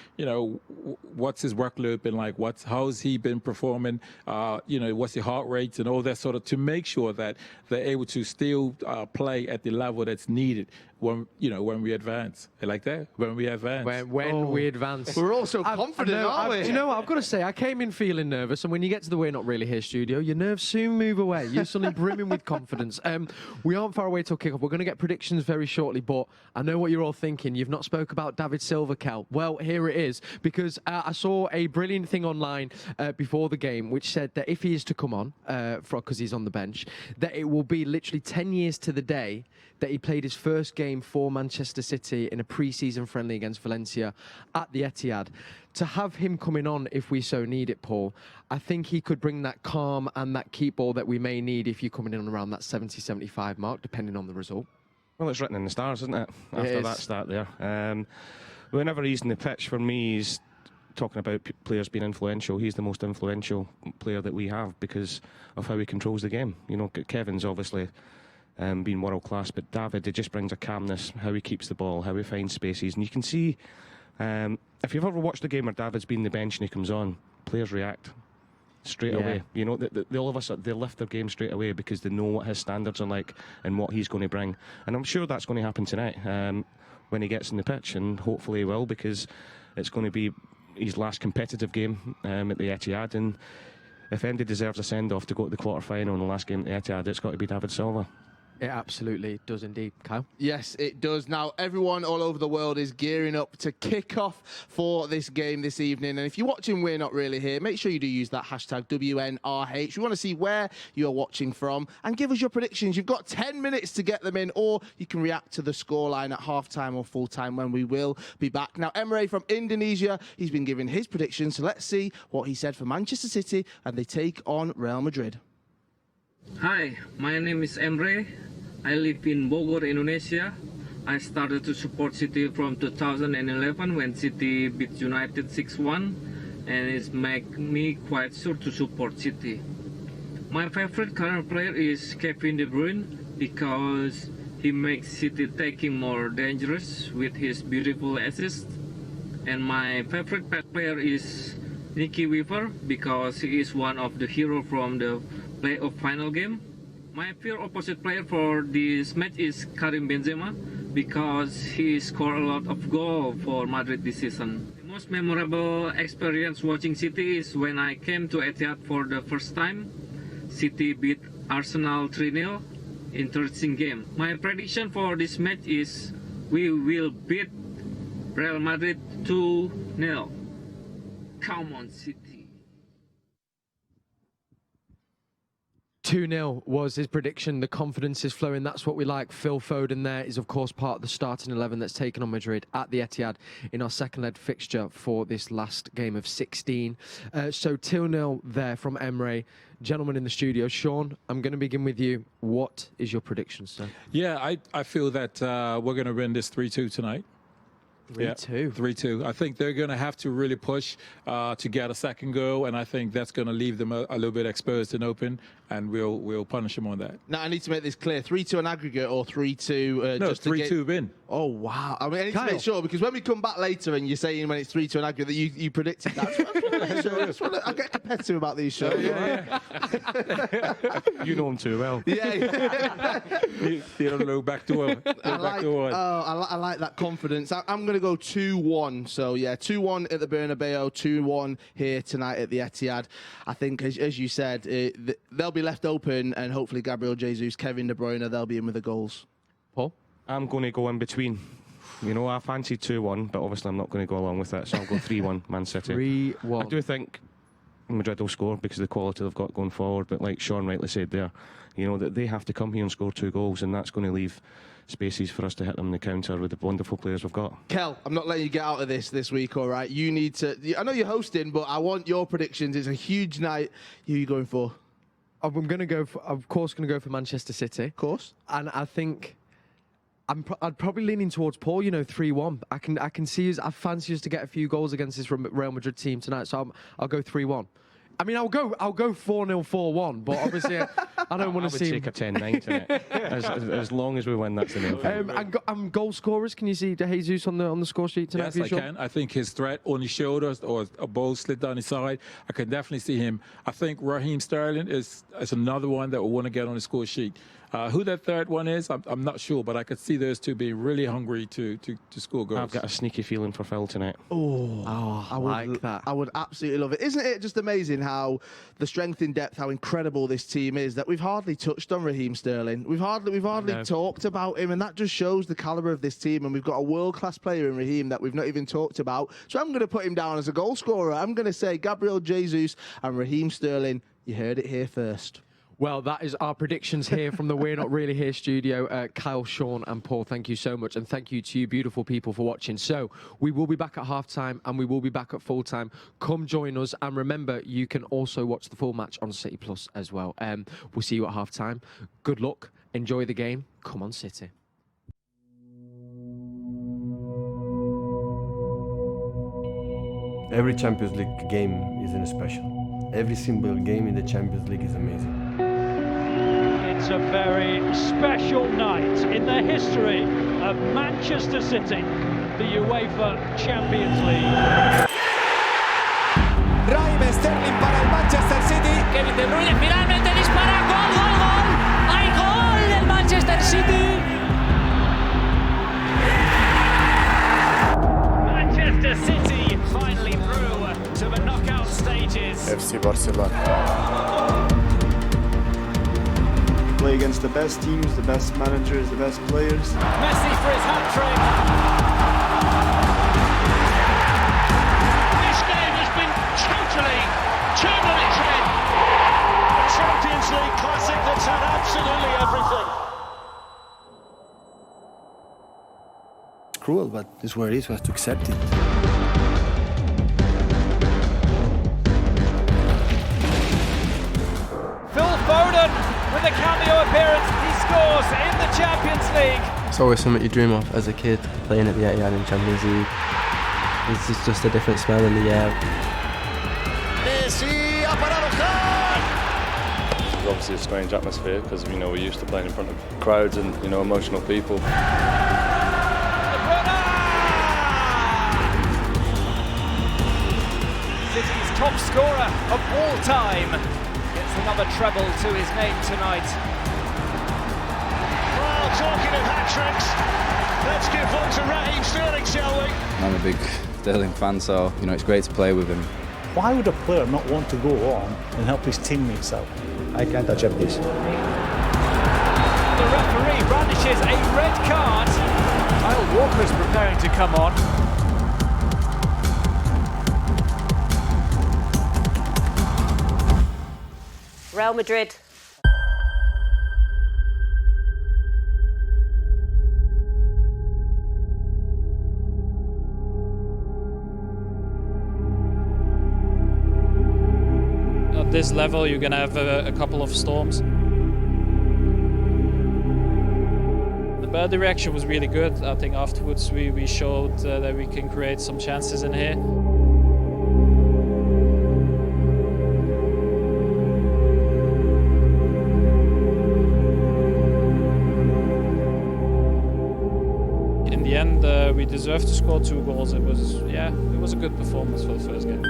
what's his workload been like? How's he been performing? What's the heart rates and all that sort of, to make sure that they're able to still play at the level that's needed when we advance. I like that. When we advance. When we advance. We're all so confident, aren't we? Do you know what? I've got to say, I came in feeling nervous, and when you get to the We're Not Really Here studio, your nerves soon move away. You're suddenly brimming with confidence. We aren't far away till kickoff. We're going to get predictions very shortly, but I know what you're all thinking. You've not spoke about David Silva, Kel. Well, here it is, because I saw a brilliant thing online before the game, which said that if he is to come on, because he's on the bench, that it will be literally 10 years to the day that he played his first game for Manchester City in a pre-season friendly against Valencia at the Etihad. To have him coming on if we so need it, Paul, I think he could bring that calm and that keep ball that we may need if you're coming in around that 70-75 mark, depending on the result. Well, it's written in the stars, isn't it? After that start there. Whenever he's in the pitch, for me, he's talking about players being influential. He's the most influential player that we have because of how he controls the game. Kevin's obviously been world class, but David, it just brings a calmness, how he keeps the ball, how he finds spaces, and you can see if you've ever watched a game where David's been the bench and he comes on, players react straight away. All of us, they lift their game straight away because they know what his standards are like and what he's going to bring, and I'm sure that's going to happen tonight when he gets in the pitch, and hopefully he will, because it's going to be his last competitive game at the Etihad, and if anybody deserves a send-off to go to the quarter-final in the last game at the Etihad, it's got to be David Silva. It absolutely does indeed, Kyle. Yes, it does. Now, everyone all over the world is gearing up to kick off for this game this evening. And if you're watching We're Not Really Here, make sure you do use that hashtag WNRH. We want to see where you're watching from and give us your predictions. You've got 10 minutes to get them in, or you can react to the scoreline at half-time or full-time when we will be back. Now, Emre from Indonesia, he's been giving his predictions. So let's see what he said for Manchester City, and they take on Real Madrid. Hi, my name is Emre. I live in Bogor, Indonesia. I started to support City from 2011 when City beat United 6-1, and it's made me quite sure to support City. My favorite current player is Kevin De Bruyne because he makes City taking more dangerous with his beautiful assist. And my favorite player is Nicky Weaver because he is one of the heroes from the playoff final game. My favorite opposite player for this match is Karim Benzema because he scored a lot of goals for Madrid this season. The most memorable experience watching City is when I came to Etihad for the first time. City beat Arsenal 3-0. Interesting game. My prediction for this match is we will beat Real Madrid 2-0. Come on, City. 2-0 was his prediction. The confidence is flowing. That's what we like. Phil Foden there is, of course, part of the starting 11 that's taken on Madrid at the Etihad in our second leg fixture for this last game of 16. So 2-0 there from Emre. Gentlemen in the studio, Sean, I'm going to begin with you. What is your prediction, sir? Yeah, I feel that we're going to win this 3-2 tonight. 3-2. 3-2. I think they're going to have to really push to get a second goal, and I think that's going to leave them a little bit exposed and open, and we'll punish them on that. Now, I need to make this clear. 3-2 an aggregate or 3-2... no, 3-2 win. Oh, wow. I mean, I need to make sure, because when we come back later and you're saying when it's 3-2 an aggregate, that you predicted that. I get competitive about these shows. Yeah. You know him too well. Yeah. You're a little back door. I like that confidence. I'm going to go 2-1. So, yeah, 2-1 at the Bernabeu, 2-1 here tonight at the Etihad. I think, as you said, they'll be left open, and hopefully Gabriel Jesus, Kevin De Bruyne, they'll be in with the goals. Paul? I'm going to go in between. I fancy 2-1, but obviously I'm not going to go along with that, so I'll go 3-1 Man City. 3-1. I do think Madrid will score because of the quality they've got going forward, but like Sean rightly said there, that they have to come here and score 2 goals, and that's going to leave spaces for us to hit them in the counter with the wonderful players we've got. Kel, I'm not letting you get out of this week, all right? You need to... I know you're hosting, but I want your predictions. It's a huge night. Who are you going for? I'm going to go for, of course, for Manchester City. Of course. And I think... I'd probably leaning towards Paul, 3-1. I can see us. I fancy us to get a few goals against this Real Madrid team tonight, so I'll go 3-1. I mean, I'll go 4-0, 4-1, but obviously I don't want to see. I would take a 10-9 tonight. as long as we win, that's the main thing. And goal scorers, can you see De Jesus on the score sheet tonight? Yes, I can. I think his threat on his shoulders or a ball slid down his side. I can definitely see him. I think Raheem Sterling is another one that will want to get on the score sheet. Who that third one is, I'm not sure, but I could see those two being really hungry to score goals. I've got a sneaky feeling for Phil tonight. I like that. I would absolutely love it. Isn't it just amazing how the strength in depth, how incredible this team is, that we've hardly touched on Raheem Sterling. We've hardly talked about him, and that just shows the calibre of this team. And we've got a world-class player in Raheem that we've not even talked about. So I'm going to put him down as a goal scorer. I'm going to say Gabriel Jesus and Raheem Sterling. You heard it here first. Well, that is our predictions here from the We're Not Really Here studio. Kyle, Sean and Paul, thank you so much. And thank you to you beautiful people for watching. So we will be back at half-time and we will be back at full-time. Come join us. And remember, you can also watch the full match on City Plus as well. We'll see you at half-time. Good luck. Enjoy the game. Come on, City. Every Champions League game is special. Every single game in the Champions League is amazing. It's a very special night in the history of Manchester City, the UEFA Champions League. Raheem Sterling para el Manchester City. Kevin De Bruyne finalmente dispara. ¡Gol, gol, gol! ¡Hay gol del Manchester City! Manchester City finally through to the knockout stages. FC Barcelona. Play against the best teams, the best managers, the best players. Messi for his hat-trick. This game has been totally turned on its head. A Champions League classic that's had absolutely everything. It's cruel, but it's where it is. We have to accept it. Phil Foden with a cameo appearance. He scores in the Champions League. It's always something you dream of as a kid, playing at the Etihad in Champions League. It's just a different smell in the air. Messi ha parado Khan. It's obviously a strange atmosphere because we're used to playing in front of crowds and emotional people. City's top scorer of all time gets another treble to his name tonight. Well, talking of hat-tricks, let's give one to Raheem Sterling, shall we? I'm a big Sterling fan, so it's great to play with him. Why would a player not want to go on and help his teammates out? I can't accept this. The referee brandishes a red card. Kyle Walker's preparing to come on. Real Madrid. At this level, you're going to have a couple of storms. But the reaction was really good. I think afterwards we showed that we can create some chances in here. In the end, we deserved to score 2 goals. It was a good performance for the first game.